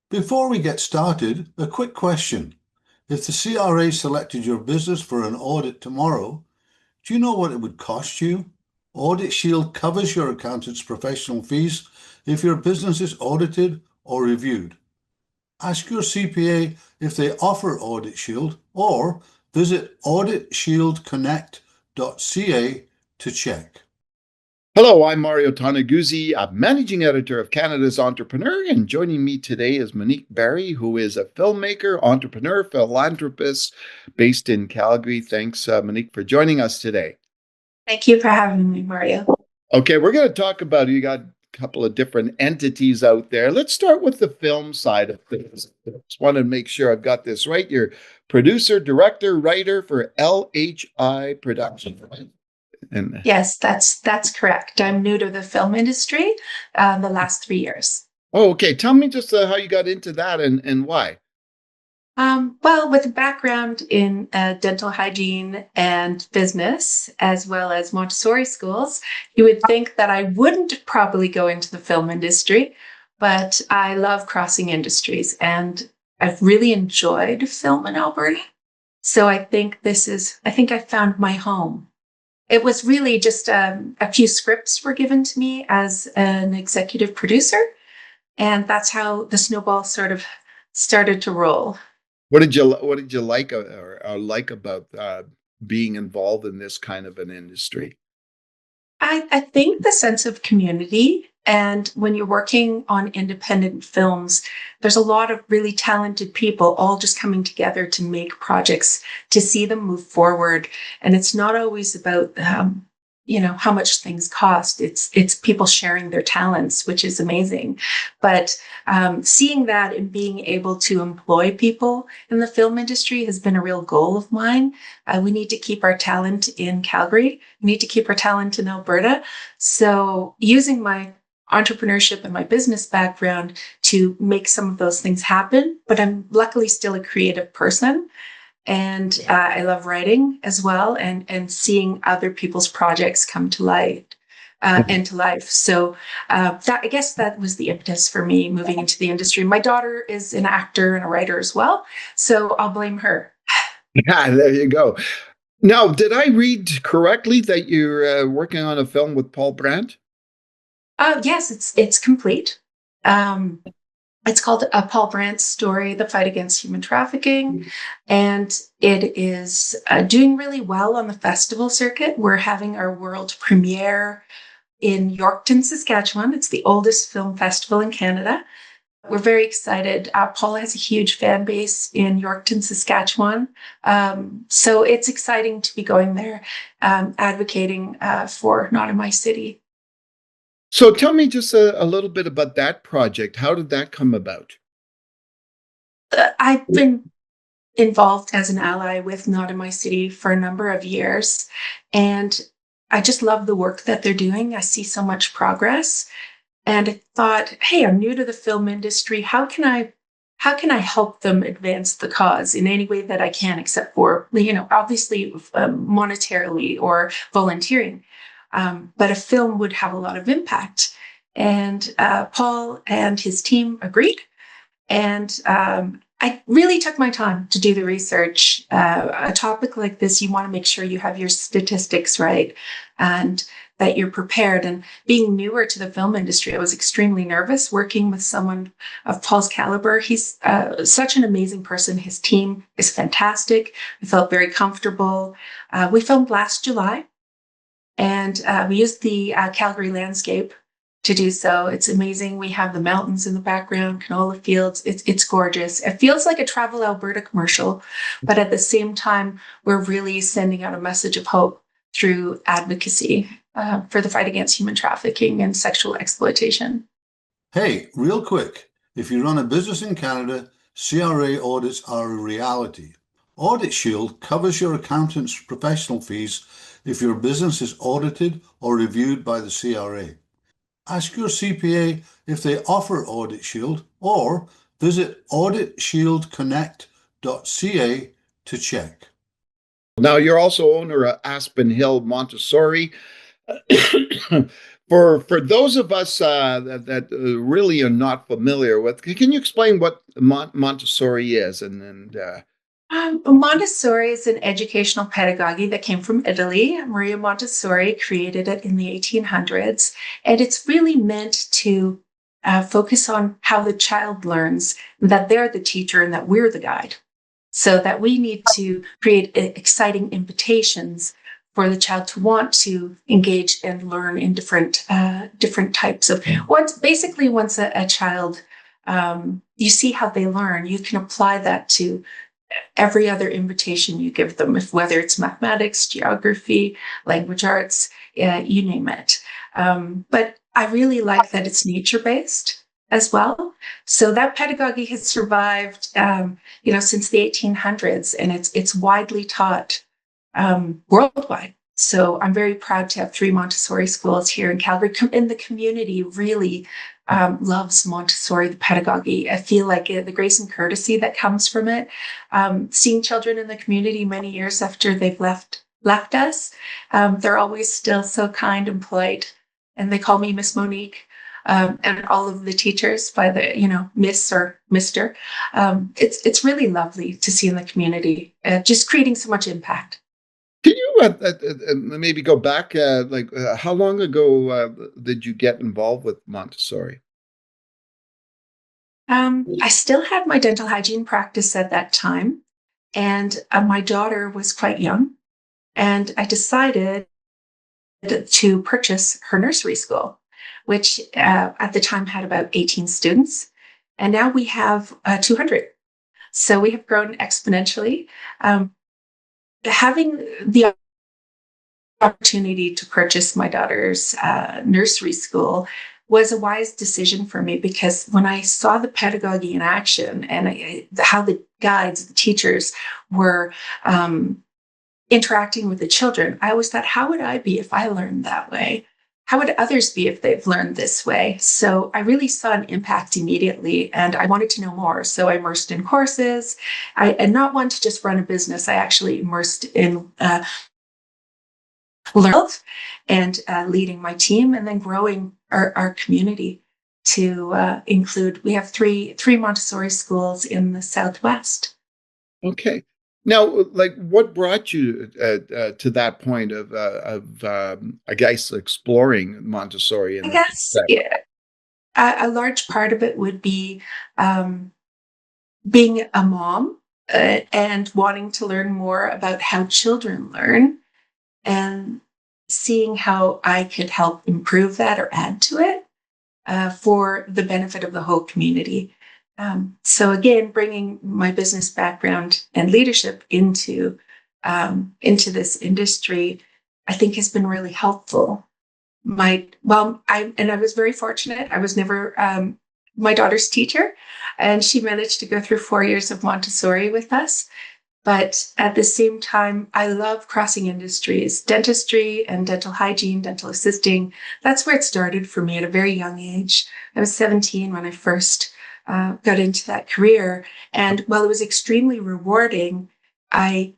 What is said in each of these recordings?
Before we get started, a quick question. If the CRA selected your business for an audit tomorrow, do you know what it would cost you? Audit Shield covers your accountant's professional fees if your business is audited or reviewed. Ask your CPA if they offer Audit Shield or visit auditshieldconnect.ca to check. Hello, I'm Mario Tanaguzzi, a managing editor of Canada's Entrepreneur, and joining me today is Monique Barrie, who is a filmmaker, entrepreneur, philanthropist based in Calgary. Thanks, Monique, for joining us today. Thank you for having me, Mario. Okay, we're going to talk about, you got a couple of different entities out there. Let's start with the film side of things. Just want to make sure I've got this right. You're producer, director, writer for LHI Productions, right? Yes, that's correct. I'm new to the film industry the last 3 years. Oh, okay. Tell me just how you got into that and why. Well, with a background in dental hygiene and business, as well as Montessori schools, you would think that I wouldn't probably go into the film industry, but I love crossing industries and I've really enjoyed film in Alberta. So I think I found my home. It was really just a few scripts were given to me as an executive producer, and that's how the snowball sort of started to roll. What did you like or like about being involved in this kind of an industry? I think the sense of community, and when you're working on independent films, there's a lot of really talented people all just coming together to make projects, to see them move forward. And it's not always about, how much things cost. It's people sharing their talents, which is amazing. But seeing that and being able to employ people in the film industry has been a real goal of mine. We need to keep our talent in Calgary. We need to keep our talent in Alberta. So using my entrepreneurship and my business background to make some of those things happen, but I'm luckily still a creative person. And I love writing as well and seeing other people's projects come to light and to life. So I guess that was the impetus for me moving into the industry. My daughter is an actor and a writer as well, so I'll blame her. Yeah, there you go. Now, did I read correctly that you're working on a film with Paul Brandt? Yes, it's complete. It's called Paul Brandt Story, The Fight Against Human Trafficking. And it is doing really well on the festival circuit. We're having our world premiere in Yorkton, Saskatchewan. It's the oldest film festival in Canada. We're very excited. Paul has a huge fan base in Yorkton, Saskatchewan. So it's exciting to be going there, advocating for Not in My City. So tell me just a little bit about that project. How did that come about? I've been involved as an ally with Not in My City for a number of years, and I just love the work that they're doing. I see so much progress, and I thought, hey, I'm new to the film industry. How can I help them advance the cause in any way that I can, except for, obviously monetarily or volunteering. But a film would have a lot of impact. And Paul and his team agreed. And I really took my time to do the research. A topic like this, you want to make sure you have your statistics right and that you're prepared. And being newer to the film industry, I was extremely nervous working with someone of Paul's caliber. He's such an amazing person. His team is fantastic. I felt very comfortable. We filmed last July. And we used the Calgary landscape to do so. It's amazing. We have the mountains in the background, canola fields. It's gorgeous. It feels like a Travel Alberta commercial, but at the same time, we're really sending out a message of hope through advocacy for the fight against human trafficking and sexual exploitation. Hey, real quick, if you run a business in Canada, CRA audits are a reality. Audit Shield covers your accountant's professional fees if your business is audited or reviewed by the CRA. Ask your CPA if they offer Audit Shield or visit auditshieldconnect.ca to check. Now, you're also owner of Aspen Hill Montessori. For those of us that really are not familiar with, can you explain what Montessori is? Montessori is an educational pedagogy that came from Italy. Maria Montessori created it in the 1800s, and it's really meant to focus on how the child learns, that they're the teacher and that we're the guide. So that we need to create exciting invitations for the child to want to engage and learn in different types of once a child you see how they learn, you can apply that to every other invitation you give them, if whether it's mathematics, geography, language arts, you name it. But I really like that it's nature-based as well. So that pedagogy has survived, since the 1800s, and it's widely taught worldwide. So I'm very proud to have 3 Montessori schools here in Calgary, and the community really loves Montessori, the pedagogy. I feel like the grace and courtesy that comes from it, seeing children in the community many years after they've left us, they're always still so kind and polite, and they call me Miss Monique. And all of the teachers by the, Miss or Mister. It's really lovely to see in the community, just creating so much impact. Can you maybe go back, how long ago did you get involved with Montessori? I still had my dental hygiene practice at that time, and my daughter was quite young, and I decided to purchase her nursery school, which at the time had about 18 students, and now we have 200. So we have grown exponentially. Having the opportunity to purchase my daughter's nursery school was a wise decision for me, because when I saw the pedagogy in action and how the guides, the teachers were interacting with the children, I always thought, how would I be if I learned that way? How would others be if they've learned this way? So I really saw an impact immediately, and I wanted to know more. So I immersed in courses. And not one to just run a business. I actually immersed in learning and leading my team, and then growing our community to include. We have three Montessori schools in the Southwest. Okay. Now, what brought you to that point of I guess, exploring Montessori? I guess a large part of it would be being a mom and wanting to learn more about how children learn, and seeing how I could help improve that or add to it for the benefit of the whole community. So again, bringing my business background and leadership into this industry, I think has been really helpful. I was very fortunate. I was never my daughter's teacher, and she managed to go through 4 years of Montessori with us. But at the same time, I love crossing industries, dentistry and dental hygiene, dental assisting. That's where it started for me at a very young age. I was 17 when I first got into that career. And while it was extremely rewarding, I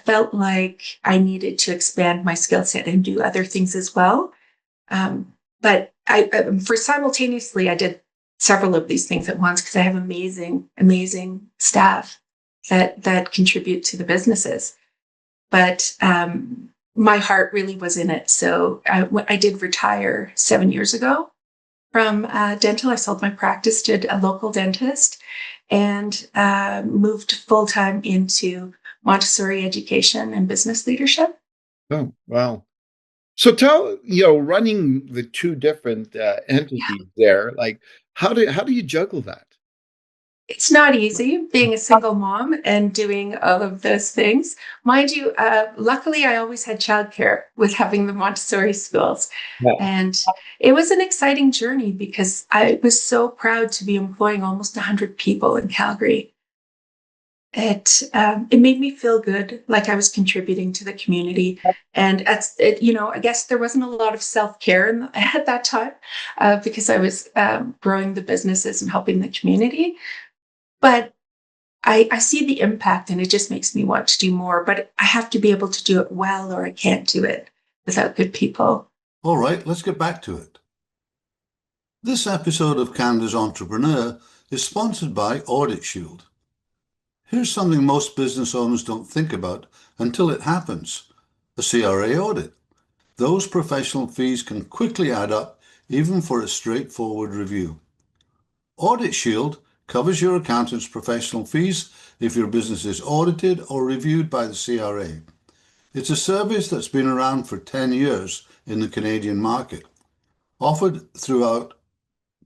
felt like I needed to expand my skill set and do other things as well. But for simultaneously, I did several of these things at once, because I have amazing staff that contribute to the businesses. But my heart really was in it. So I did retire 7 years ago from dental. I sold my practice to a local dentist, and moved full-time into Montessori education and business leadership. Oh, wow. So running the 2 different entities there, how do you juggle that? It's not easy being a single mom and doing all of those things. Mind you, luckily, I always had childcare with having the Montessori schools. Yeah. And it was an exciting journey, because I was so proud to be employing almost 100 people in Calgary. It made me feel good, like I was contributing to the community. And I guess there wasn't a lot of self-care at that time, because I was growing the businesses and helping the community. But I see the impact, and it just makes me want to do more. But I have to be able to do it well, or I can't do it without good people. All right, let's get back to it. This episode of Canada's Entrepreneur is sponsored by Audit Shield. Here's something most business owners don't think about until it happens: a CRA audit. Those professional fees can quickly add up, even for a straightforward review. Audit Shield covers your accountant's professional fees if your business is audited or reviewed by the CRA. It's a service that's been around for 10 years in the Canadian market, offered throughout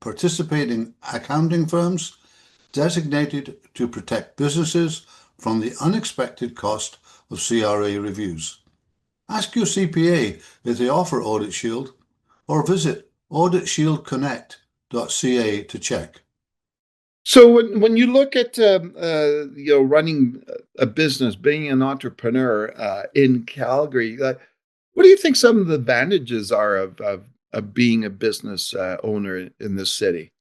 participating accounting firms, designated to protect businesses from the unexpected cost of CRA reviews. Ask your CPA if they offer Audit Shield, or visit auditshieldconnect.ca to check. So when you look at running a business, being an entrepreneur in Calgary, what do you think some of the advantages are of being a business owner in this city?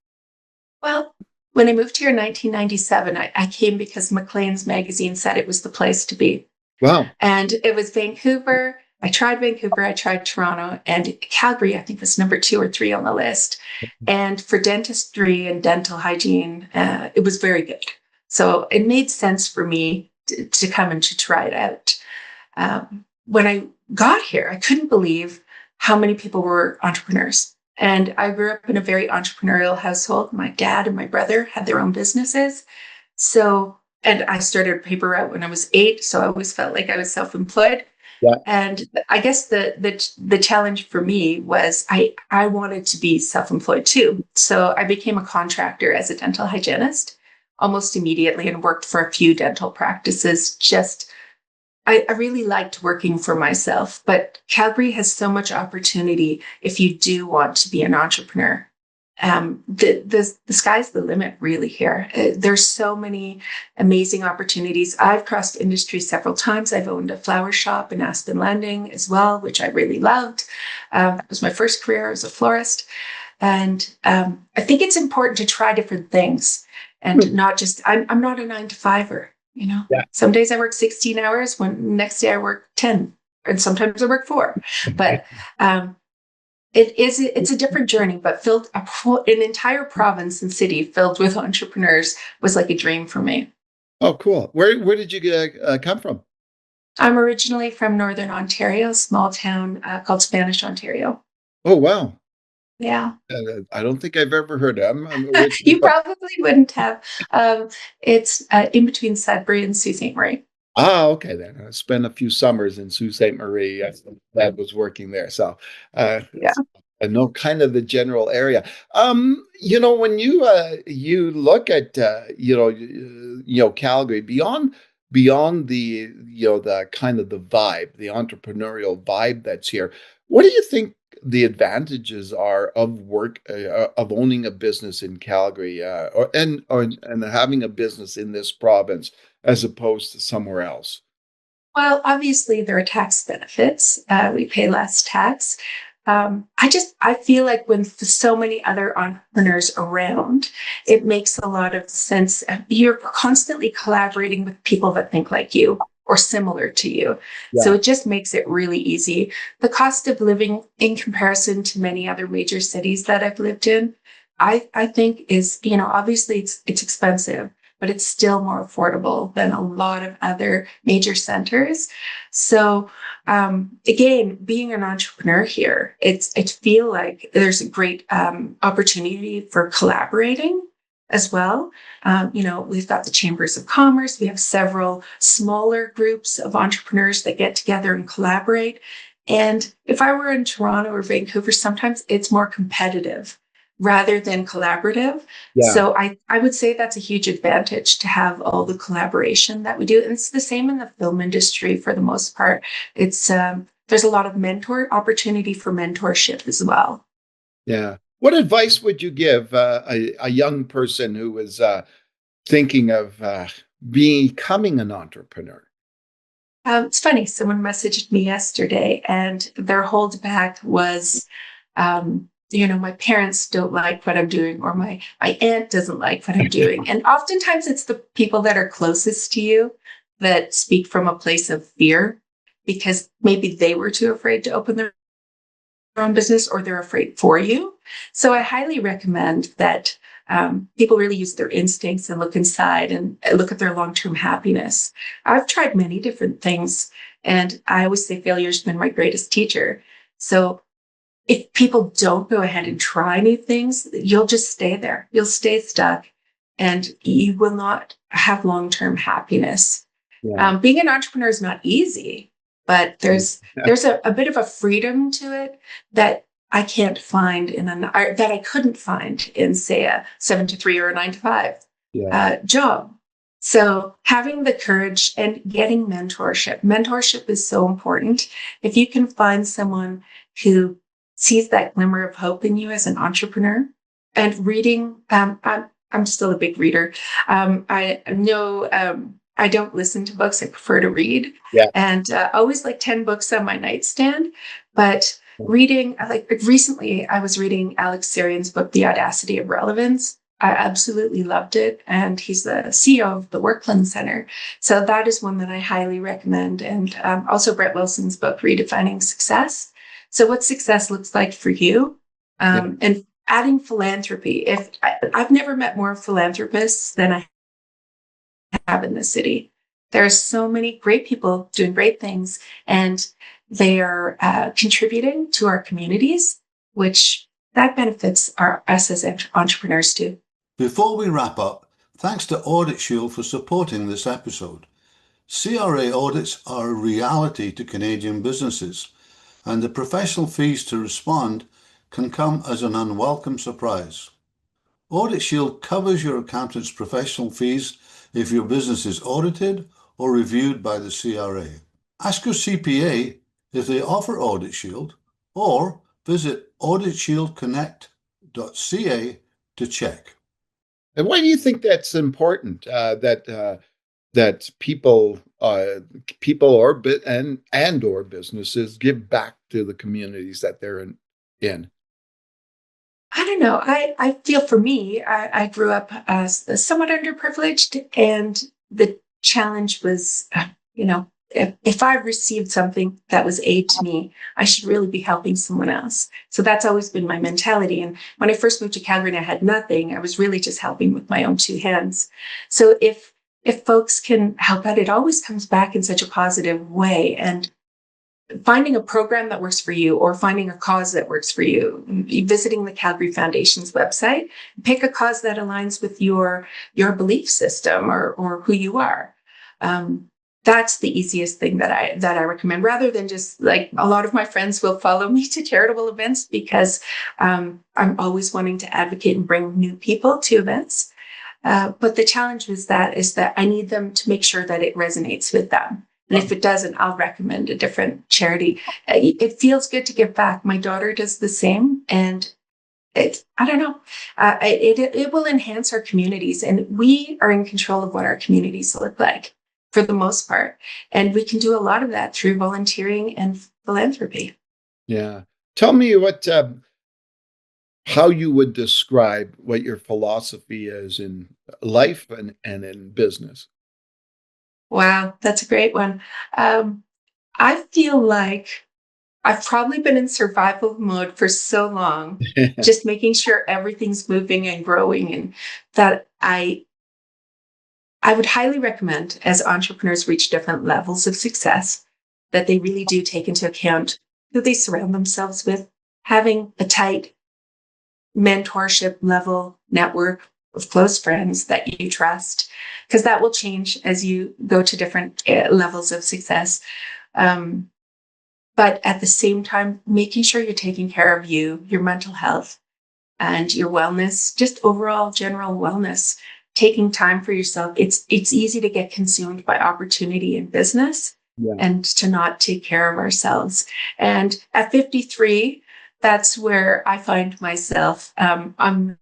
Well, when I moved here in 1997, I came because Maclean's magazine said it was the place to be. Wow. And it was Vancouver. I tried Vancouver, I tried Toronto, and Calgary, I think, was number 2 or 3 on the list. And for dentistry and dental hygiene, it was very good. So it made sense for me to come and to try it out. When I got here, I couldn't believe how many people were entrepreneurs. And I grew up in a very entrepreneurial household. My dad and my brother had their own businesses. So, and I started paper route when I was 8. So I always felt like I was self-employed. Yeah. And I guess the challenge for me was I wanted to be self-employed too. So I became a contractor as a dental hygienist almost immediately and worked for a few dental practices. I really liked working for myself, but Calgary has so much opportunity if you do want to be an entrepreneur. The sky's the limit, really, here. There's so many amazing opportunities. I've crossed industry several times. I've owned a flower shop in Aspen Landing as well, which I really loved. That was my first career as a florist. And I think it's important to try different things and not just, I'm not a 9-to-5er. Yeah. Some days I work 16 hours, next day I work 10, and sometimes I work 4. But it's a different journey, but an entire province and city filled with entrepreneurs was like a dream for me. Oh, cool. Where did you come from? I'm originally from Northern Ontario, a small town called Spanish Ontario. Oh, wow. Yeah. I don't think I've ever heard of them. You probably wouldn't have. It's in between Sudbury and Sault Ste. Marie. Okay, then. I spent a few summers in Sault Ste. Marie. Dad was working there. So Yeah. I know kind of the general area. When you look at Calgary, beyond the kind of the vibe, the entrepreneurial vibe that's here, what do you think the advantages are of of owning a business in Calgary, and having a business in this province as opposed to somewhere else? Well, obviously there are tax benefits. We pay less tax. I feel like when so many other entrepreneurs around, it makes a lot of sense. You're constantly collaborating with people that think like you or similar to you. Yeah. So it just makes it really easy. The cost of living in comparison to many other major cities that I've lived in, I think is, obviously it's expensive, but it's still more affordable than a lot of other major centers. So again, being an entrepreneur here, I feel like there's a great opportunity for collaborating as well. We've got the chambers of commerce. We have several smaller groups of entrepreneurs that get together and collaborate. And if I were in Toronto or Vancouver, sometimes it's more competitive rather than collaborative. Yeah. So I would say that's a huge advantage to have all the collaboration that we do. And it's the same in the film industry for the most part. It's there's a lot of opportunity for mentorship as well. Yeah. What advice would you give a young person who is thinking of becoming an entrepreneur? It's funny. Someone messaged me yesterday, and their holdback was, my parents don't like what I'm doing, or my aunt doesn't like what I'm doing. And oftentimes it's the people that are closest to you that speak from a place of fear because maybe they were too afraid to open their own business or they're afraid for you. So I highly recommend that people really use their instincts and look inside and look at their long-term happiness. I've tried many different things, and I always say failure's been my greatest teacher. So if people don't go ahead and try new things, you'll just stay there. You'll stay stuck and you will not have long-term happiness. Yeah. Being an entrepreneur is not easy, but there's a bit of a freedom to it that I can't find that I couldn't find in, say, a 7 to 3 or a 9 to 5 job. So having the courage and getting mentorship is so important. If you can find someone who sees that glimmer of hope in you as an entrepreneur, and reading, I'm still a big reader. I know I don't listen to books. I prefer to read. Yeah. And always like 10 books on my nightstand. But reading, like recently, I was reading Alex Sarian's book, The Audacity of Relevance. I absolutely loved it. And he's the CEO of the Workland Center. So that is one that I highly recommend. And also Brett Wilson's book, Redefining Success. So what success looks like for you. And adding philanthropy. I've never met more philanthropists than I have in the city. There are so many great people doing great things, and they are contributing to our communities, which that benefits us as entrepreneurs too. Before we wrap up, thanks to Audit Shield for supporting this episode. CRA audits are a reality to Canadian businesses, and the professional fees to respond can come as an unwelcome surprise. Audit Shield covers your accountant's professional fees if your business is audited or reviewed by the CRA. Ask your CPA if they offer Audit Shield, or visit auditshieldconnect.ca to check. And why do you think that's important? That people or businesses give back to the communities that they're in? I don't know. I feel for me, I grew up as somewhat underprivileged, and the challenge was, if I received something that was aid to me, I should really be helping someone else. So that's always been my mentality. And when I first moved to Calgary and I had nothing, I was really just helping with my own 2 hands. So if folks can help out, it always comes back in such a positive way. And finding a program that works for you, or finding a cause that works for you, visiting the Calgary Foundation's website, pick a cause that aligns with your belief system or who you are. That's the easiest thing that I recommend, rather than just like a lot of my friends will follow me to charitable events because I'm always wanting to advocate and bring new people to events. But the challenge is that I need them to make sure that it resonates with them. And if it doesn't, I'll recommend a different charity. It feels good to give back. My daughter does the same. And I don't know, it will enhance our communities. And we are in control of what our communities look like for the most part. And we can do a lot of that through volunteering and philanthropy. Yeah. Tell me how you would describe what your philosophy is in life and in business. Wow, that's a great one. I feel like I've probably been in survival mode for so long, just making sure everything's moving and growing, and that I would highly recommend, as entrepreneurs reach different levels of success, that they really do take into account who they surround themselves with, having a tight mentorship level network of close friends that you trust, because that will change as you go to different levels of success. But at the same time, making sure you're taking care of you, your mental health, and your wellness, just overall general wellness, taking time for yourself. It's easy to get consumed by opportunity in business and to not take care of ourselves. And at 53, that's where I find myself. I'm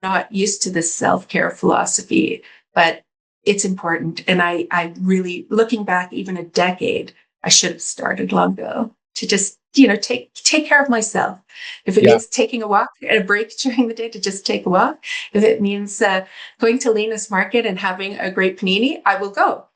not used to this self-care philosophy, but it's important. And I really, looking back even a decade, I should have started long ago to just, take care of myself. If it means taking a walk and a break during the day, to just take a walk. If it means going to Lena's Market and having a great panini, I will go.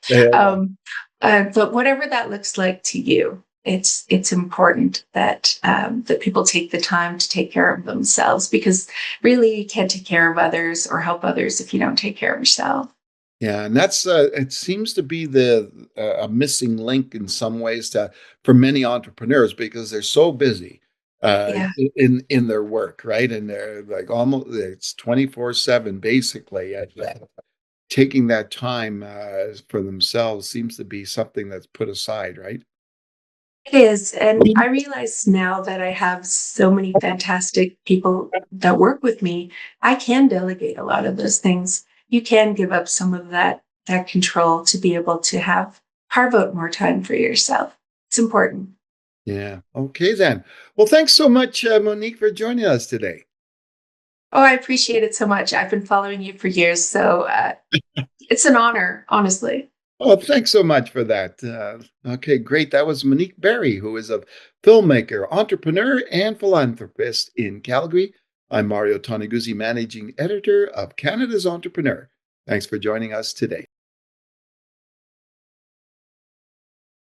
But whatever that looks like to you, it's important that that people take the time to take care of themselves, because really you can't take care of others or help others if you don't take care of yourself. Yeah, and that's it seems to be the a missing link in some ways for many entrepreneurs because they're so busy Yeah. in their work, right? And they're like almost it's 24/7 basically. Taking that time for themselves seems to be something that's put aside, right? It is. And I realize now that I have so many fantastic people that work with me, I can delegate a lot of those things. You can give up some of that control to be able to carve out more time for yourself. It's important. Yeah. Okay, then. Well, thanks so much, Monique, for joining us today. Oh, I appreciate it so much. I've been following you for years, so it's an honor, honestly. Oh, thanks so much for that. Okay, great. That was Monique Barrie, who is a filmmaker, entrepreneur, and philanthropist in Calgary. I'm Mario Toneguzzi, managing editor of Canada's Entrepreneur. Thanks for joining us today.